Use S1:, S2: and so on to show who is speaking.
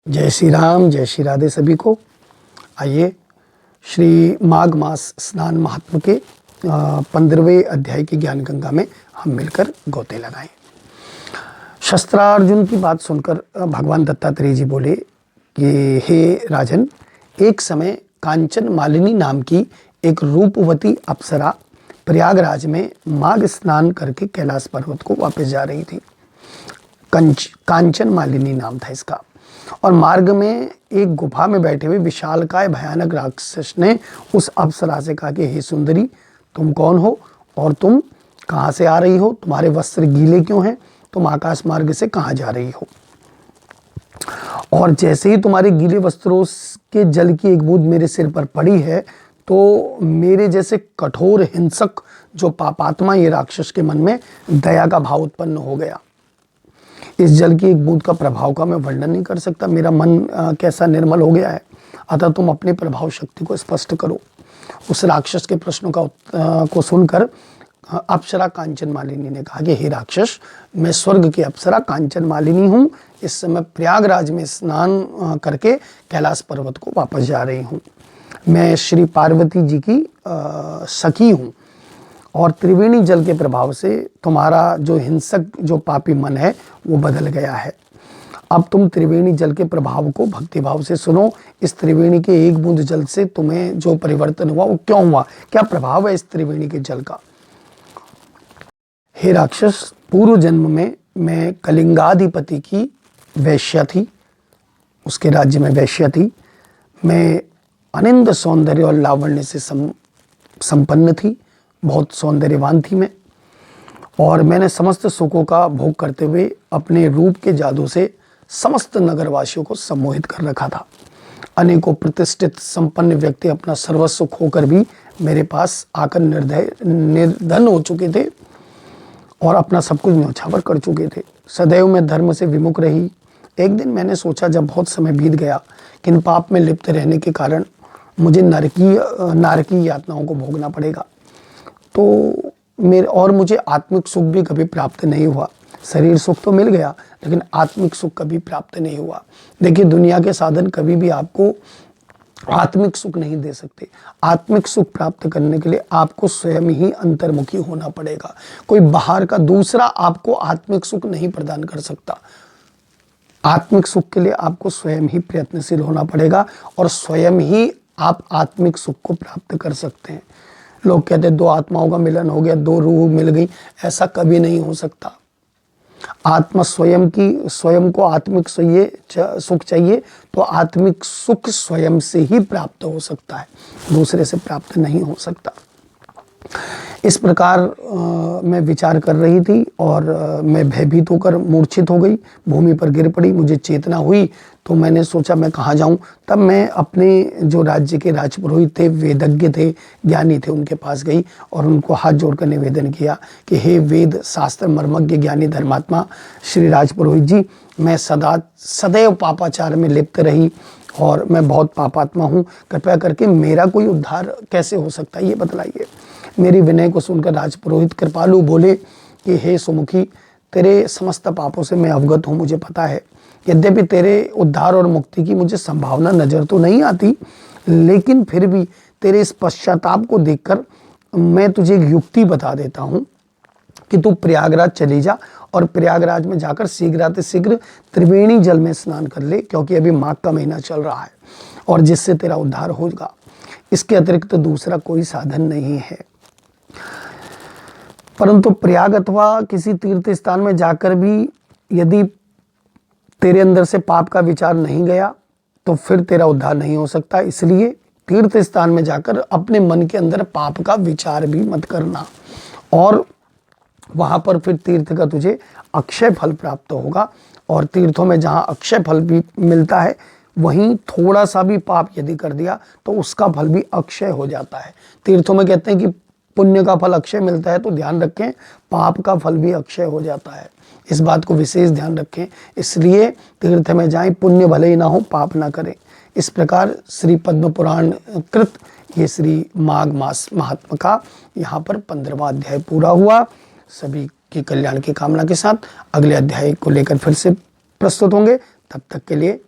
S1: जय श्री राम, जय श्री राधे सभी को। आइए श्री माघ मास स्नान महात्म के 15वें अध्याय की ज्ञान गंगा में हम मिलकर गोते लगाएं। शस्त्रार्जुन की बात सुनकर भगवान दत्तात्रेय जी बोले कि हे राजन, एक समय कांचन मालिनी नाम की एक रूपवती अप्सरा प्रयागराज में माघ स्नान करके कैलाश पर्वत को वापस जा रही थी। कांचन मालिनी नाम था इसका। और मार्ग में एक गुफा में बैठे हुए विशालकाय भयानक राक्षस ने उस अप्सरा से कहा कि हे सुंदरी, तुम कौन हो और तुम कहाँ से आ रही हो? तुम्हारे वस्त्र गीले क्यों हैं? तुम आकाश मार्ग से कहाँ जा रही हो? और जैसे ही तुम्हारे गीले वस्त्रों के जल की एक बूंद मेरे सिर पर पड़ी है तो मेरे जैसे कठोर हिंसक जो पापात्मा ये राक्षस के मन में दया का भाव उत्पन्न हो गया। इस जल की एक बूंद का प्रभाव का मैं वर्णन नहीं कर सकता। मेरा मन कैसा निर्मल हो गया है। अतः तुम अपनी प्रभाव शक्ति को स्पष्ट करो। उस राक्षस के प्रश्नों को सुनकर अप्सरा कांचन मालिनी ने कहा कि हे राक्षस, मैं स्वर्ग की अप्सरा कांचन मालिनी हूँ। इस समय प्रयागराज में स्नान करके कैलाश पर्वत को वापस जा रही हूँ। मैं श्री पार्वती जी की सखी हूँ और त्रिवेणी जल के प्रभाव से तुम्हारा जो हिंसक जो पापी मन है वो बदल गया है। अब तुम त्रिवेणी जल के प्रभाव को भक्तिभाव से सुनो। इस त्रिवेणी के एक बूंद जल से तुम्हें जो परिवर्तन हुआ वो क्यों हुआ, क्या प्रभाव है इस त्रिवेणी के जल का? हे राक्षस, पूर्व जन्म में मैं कलिंगाधिपति की वैश्या थी, उसके राज्य में वैश्या थी। मैं अनिंद सौंदर्य और लावण्य से संपन्न थी, बहुत सौंदर्यवान थी मैं। और मैंने समस्त सुखों का भोग करते हुए अपने रूप के जादू से समस्त नगरवासियों को सम्मोहित कर रखा था। अनेकों प्रतिष्ठित संपन्न व्यक्ति अपना सर्वस्व खोकर भी मेरे पास आकर निर्धन हो चुके थे और अपना सब कुछ न्यौछावर कर चुके थे। सदैव मैं धर्म से विमुख रही। एक दिन मैंने सोचा, जब बहुत समय बीत गया कि इन पाप में लिप्त रहने के कारण मुझे नारकीय यातनाओं को भोगना पड़ेगा, तो मुझे आत्मिक सुख भी कभी प्राप्त नहीं हुआ। शरीर सुख तो मिल गया लेकिन आत्मिक सुख कभी प्राप्त नहीं हुआ। देखिए, दुनिया के साधन कभी भी आपको आत्मिक सुख नहीं दे सकते। आत्मिक सुख प्राप्त करने के लिए आपको स्वयं ही अंतर्मुखी होना पड़ेगा। कोई बाहर का दूसरा आपको आत्मिक सुख नहीं प्रदान कर सकता। आत्मिक सुख के लिए आपको स्वयं ही प्रयत्नशील होना पड़ेगा और स्वयं ही आप आत्मिक सुख को प्राप्त कर सकते हैं। लोग कहते हैं दो आत्माओं का मिलन हो गया, दो रूह मिल गई। ऐसा कभी नहीं हो सकता। आत्मा स्वयं को आत्मिक सुख चाहिए तो आत्मिक सुख स्वयं से ही प्राप्त हो सकता है, दूसरे से प्राप्त नहीं हो सकता। इस प्रकार मैं विचार कर रही थी और मैं भयभीत होकर मूर्छित हो गई, भूमि पर गिर पड़ी। मुझे चेतना हुई तो मैंने सोचा मैं कहाँ जाऊँ। तब मैं अपने जो राज्य के राजपुरोहित थे, वेदज्ञ थे, ज्ञानी थे, उनके पास गई और उनको हाथ जोड़कर निवेदन किया कि हे वेद शास्त्र मर्मज्ञ ज्ञानी धर्मात्मा श्री राजपुरोहित जी, मैं सदैव पापाचार में लिप्त रही और मैं बहुत पापात्मा हूँ। कृपया करके मेरा कोई उद्धार कैसे हो सकता है, ये बतलाइए। मेरी विनय को सुनकर राजपुरोहित कृपालु बोले कि हे सुमुखी, तेरे समस्त पापों से मैं अवगत हूँ, मुझे पता है। यद्यपि तेरे उद्धार और मुक्ति की मुझे संभावना नजर तो नहीं आती, लेकिन फिर भी तेरे इस पश्चाताप को देखकर मैं तुझे एक युक्ति बता देता हूँ कि तू प्रयागराज चली जा और प्रयागराज में जाकर शीघ्र त्रिवेणी जल में स्नान कर ले, क्योंकि अभी माघ का महीना चल रहा है और जिससे तेरा उद्धार होगा। इसके अतिरिक्त दूसरा कोई साधन नहीं है। परंतु प्रयाग अथवा किसी तीर्थ स्थान में जाकर भी यदि तेरे अंदर से पाप का विचार नहीं गया तो फिर तेरा उद्धार नहीं हो सकता। इसलिए तीर्थ स्थान में जाकर अपने मन के अंदर पाप का विचार भी मत करना और वहां पर फिर तीर्थ का तुझे अक्षय फल प्राप्त होगा। और तीर्थों में जहां अक्षय फल भी मिलता है, वहीं थोड़ा सा भी पाप यदि कर दिया तो उसका फल भी अक्षय हो जाता है। तीर्थों में कहते हैं कि पुण्य का फल अक्षय मिलता है, तो ध्यान रखें पाप का फल भी अक्षय हो जाता है। इस बात को विशेष ध्यान रखें। इसलिए तीर्थ में जाएं, पुण्य भले ही ना हो, पाप ना करें। इस प्रकार श्री पद्म पुराण कृत ये श्री माघ मास महात्म का यहाँ पर 15वां अध्याय पूरा हुआ। सभी के कल्याण की कामना के साथ अगले अध्याय को लेकर फिर से प्रस्तुत होंगे। तब तक के लिए